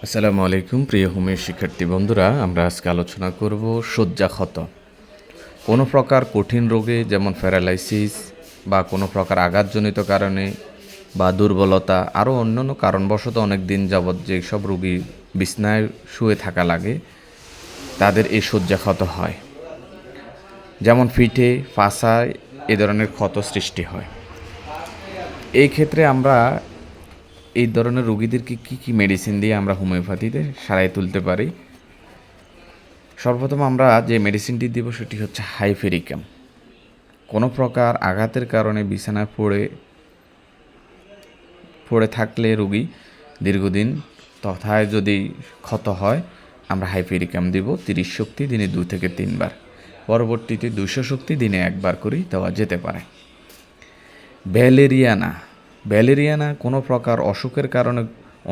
আসসালামু আলাইকুম প্রিয় হোমিও শিক্ষার্থী বন্ধুরা, আমরা আজকে আলোচনা করব শয্যাক্ষত। কোনো প্রকার কঠিন রোগে যেমন প্যারালাইসিস বা কোনো প্রকার আঘাতজনিত কারণে বা দুর্বলতা আরও অন্যান্য কারণবশত অনেক দিন যাবৎ যেসব রোগী বিছনায় শুয়ে থাকা লাগে তাদের এই শয্যাক্ষত হয়। যেমন পিঠে, পাছায় এ ধরনের ক্ষত সৃষ্টি হয়। এই ক্ষেত্রে আমরা এই ধরনের রোগীদেরকে কী মেডিসিন দিয়ে আমরা হোমিওপ্যাথিতে সারাই তুলতে পারি। সর্বপ্রথম আমরা যে মেডিসিনটি দেব সেটি হচ্ছে হাইফেরিকাম। কোনো প্রকার আঘাতের কারণে বিছানায় পড়ে থাকলে রোগী দীর্ঘদিন তথায় যদি ক্ষত হয়, আমরা হাইফেরিকাম দেব 30 শক্তি দিনে 2 থেকে 3 বার। পরবর্তীতে 200 শক্তি দিনে 1 বার করেই দেওয়া যেতে পারে। ভ্যালেরিয়ানা কোনো প্রকার অসুখের কারণে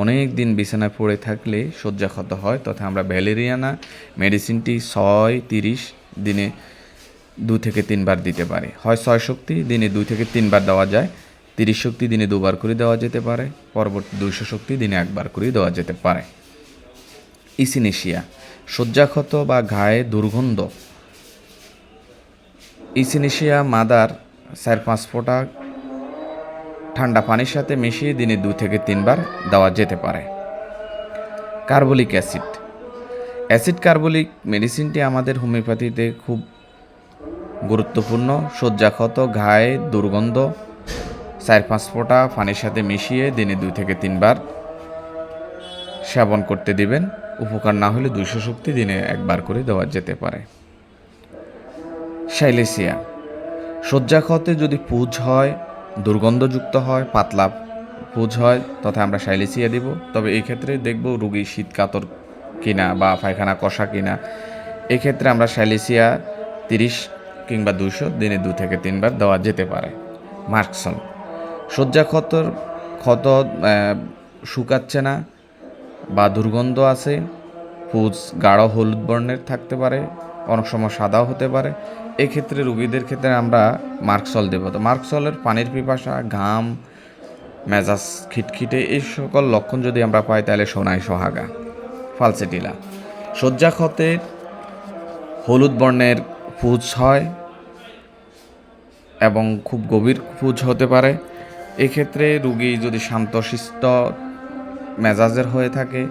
অনেক দিন বিছানায় পড়ে থাকলে শয্যাক্ষত হয়, তথা আমরা ভ্যালেরিয়ানা মেডিসিনটি 6-30 দিনে 2 থেকে 3 বার দিতে পারি। হয় 6 শক্তি দিনে 2 থেকে 3 বার দেওয়া যায়, 30 শক্তি দিনে 2 বার করে দেওয়া যেতে পারে, পরবর্তী 200 শক্তি দিনে 1 বার করে দেওয়া যেতে পারে। ইসিনেশিয়া শয্যাক্ষত বা ঘায়ে দুর্গন্ধ। ইসিনেশিয়া মাদার 4-5 ফোঁটা ঠান্ডা পানির সাথে মিশিয়ে দিনে 2 থেকে 3 বার দেওয়া যেতে পারে। কার্বলিক অ্যাসিড কার্বলিক মেডিসিনটি আমাদের হোমিওপ্যাথিতে খুব গুরুত্বপূর্ণ। শয্যাক্ষত, ঘায়ে দুর্গন্ধ 4-5 ফোঁটা পানির সাথে মিশিয়ে দিনে 2 থেকে 3 বার সেবন করতে দিবেন। উপকার না হলে 200 শক্তি দিনে 1 বার করে দেওয়া যেতে পারে। সাইলেসিয়া শয্যাক্ষতে যদি পুজ হয়, দুর্গন্ধযুক্ত হয়, পাতলা পুজ হয়, তথা আমরা সাইলেসিয়া দেব। তবে এই ক্ষেত্রে দেখব রোগী শীতকাতর কিনা বা পায়খানা কষা কিনা। এক্ষেত্রে আমরা সাইলেসিয়া 30 কিংবা 200 দিনে 2 থেকে 3 বার দেওয়া যেতে পারে। মার্কসল শয্যাক্ষতর ক্ষত শুকাচ্ছে না বা দুর্গন্ধ আছে, পুজ গাঢ় হলুদ বর্ণের থাকতে পারে, অনেক সময় সাদাও হতে পারে। এক্ষেত্রে রোগীদের ক্ষেত্রে আমরা মার্কসল দেব। তো মার্কসলের পানির পিপাসা, ঘাম, মেজাজ খিটখিটে এই সকল লক্ষণ যদি আমরা পাই তাহলে সোনায় সোহাগা। ফালসেটিলা শয্যাক্ষতে হলুদ বর্ণের পুজ হয় এবং খুব গভীর পুজ হতে পারে। এক্ষেত্রে রোগী যদি শান্তশিষ্ট মেজাজের হয়ে থাকে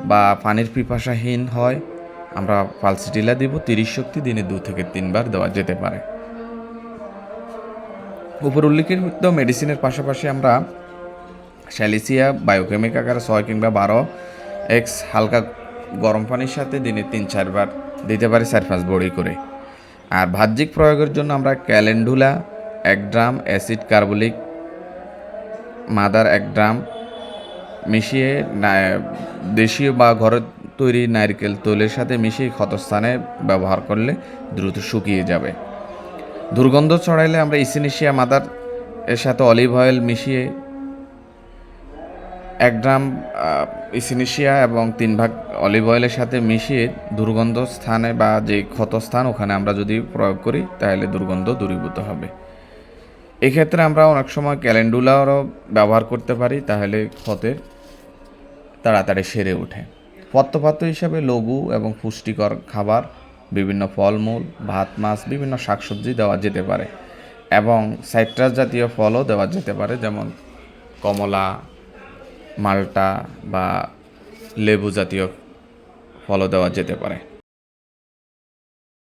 বা পানির পিপাসাহীন হয়, আমরা ফালসেটিলা দিব 30 শক্তি দিনে 2 থেকে 3 বার দেওয়া যেতে পারে। উপর উল্লেখিত মেডিসিনের পাশাপাশি আমরা সাইলেসিয়া বায়োকেমিক আকারে 6 কিংবা 12x হালকা গরম পানির সাথে দিনে 3-4 বার দিতে পারি, 4-5 বড়ি করে। আর বাহ্যিক প্রয়োগের জন্য আমরা ক্যালেন্ডুলা 1 গ্রাম, অ্যাসিড কার্বলিক মাদার 1 গ্রাম মিশিয়ে দেশীয় বা ঘরের তৈরি নারকেল তৈলের সাথে মিশিয়ে ক্ষতস্থানে ব্যবহার করলে দ্রুত শুকিয়ে যাবে। দুর্গন্ধ ছড়াইলে আমরা ইসিনেশিয়া মাদার এর সাথে অলিভ অয়েল মিশিয়ে 1 গ্রাম ইসিনেশিয়া এবং 3 ভাগ অলিভ অয়েলের সাথে মিশিয়ে দুর্গন্ধ স্থানে বা যে ক্ষতস্থান ওখানে আমরা যদি প্রয়োগ করি তাহলে দুর্গন্ধ দূরীভূত হবে। এক্ষেত্রে আমরা অনেক সময় ক্যালেন্ডুলারও ব্যবহার করতে পারি, তাহলে ক্ষতের তাড়াতাড়ি সেরে ওঠে। পথ্যপাত্য হিসাবে লঘু এবং পুষ্টিকর খাবার, বিভিন্ন ফলমূল, ভাত, মাছ, বিভিন্ন শাকসবজি দেওয়া যেতে পারে এবং সাইট্রাস জাতীয় ফলও দেওয়া যেতে পারে, যেমন কমলা, মাল্টা বা লেবু জাতীয় ফলও দেওয়া যেতে পারে।